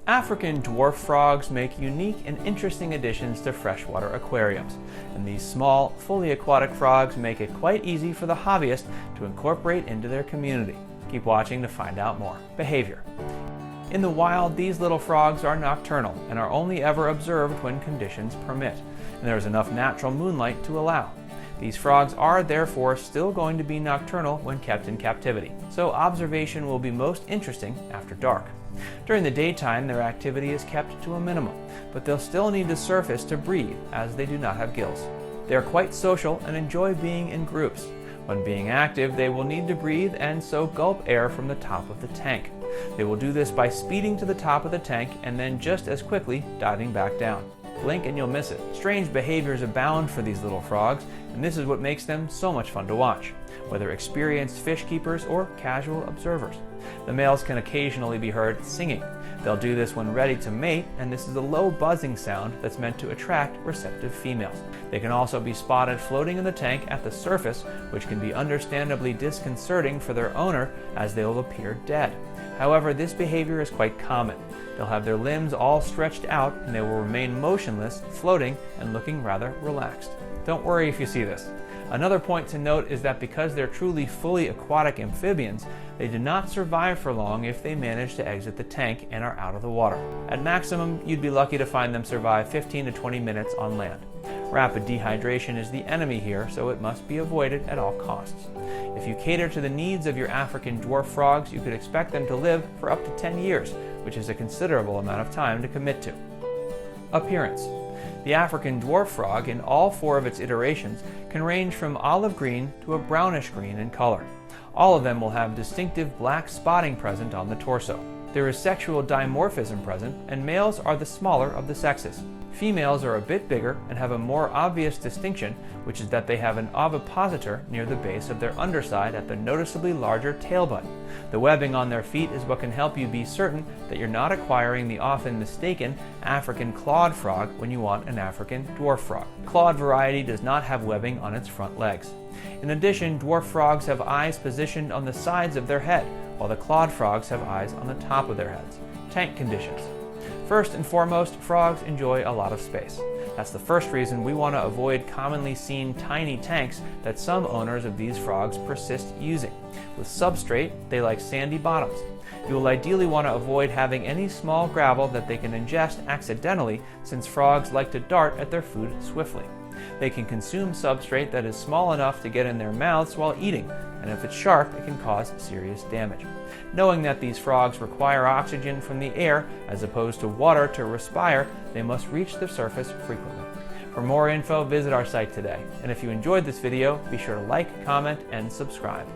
African dwarf frogs make unique and interesting additions to freshwater aquariums, and these small, fully aquatic frogs make it quite easy for the hobbyist to incorporate into their community. Keep watching to find out more. Behavior. In the wild, these little frogs are nocturnal and are only ever observed when conditions permit, and there is enough natural moonlight to allow. These frogs are therefore still going to be nocturnal when kept in captivity, so observation will be most interesting after dark. During the daytime, their activity is kept to a minimum, but they'll still need to surface to breathe as they do not have gills. They are quite social and enjoy being in groups. When being active, they will need to breathe and so gulp air from the top of the tank. They will do this by speeding to the top of the tank and then just as quickly diving back down. Blink and you'll miss it. Strange behaviors abound for these little frogs, and this is what makes them so much fun to watch, whether experienced fish keepers or casual observers. The males can occasionally be heard singing. They'll do this when ready to mate, and this is a low buzzing sound that's meant to attract receptive females. They can also be spotted floating in the tank at the surface, which can be understandably disconcerting for their owner as they will appear dead. However, this behavior is quite common. They'll have their limbs all stretched out and they will remain motionless, floating and looking rather relaxed. Don't worry if you see this. Another point to note is that because they're truly fully aquatic amphibians, they do not survive for long if they manage to exit the tank and are out of the water. At maximum, you'd be lucky to find them survive 15 to 20 minutes on land. Rapid dehydration is the enemy here, so it must be avoided at all costs. If you cater to the needs of your African dwarf frogs, you could expect them to live for up to 10 years, which is a considerable amount of time to commit to. Appearance. The African dwarf frog, in all four of its iterations, can range from olive green to a brownish green in color. All of them will have distinctive black spotting present on the torso. There is sexual dimorphism present, and males are the smaller of the sexes. Females are a bit bigger and have a more obvious distinction, which is that they have an ovipositor near the base of their underside at the noticeably larger tail bud. The webbing on their feet is what can help you be certain that you're not acquiring the often mistaken African clawed frog when you want an African dwarf frog. The clawed variety does not have webbing on its front legs. In addition, dwarf frogs have eyes positioned on the sides of their head, while the clawed frogs have eyes on the top of their heads. Tank conditions. First and foremost, frogs enjoy a lot of space. That's the first reason we want to avoid commonly seen tiny tanks that some owners of these frogs persist using. With substrate, they like sandy bottoms. You will ideally want to avoid having any small gravel that they can ingest accidentally, since frogs like to dart at their food swiftly. They can consume substrate that is small enough to get in their mouths while eating, and if it's sharp, it can cause serious damage. Knowing that these frogs require oxygen from the air as opposed to water to respire, they must reach the surface frequently. For more info, visit our site today. And if you enjoyed this video, be sure to like, comment, and subscribe.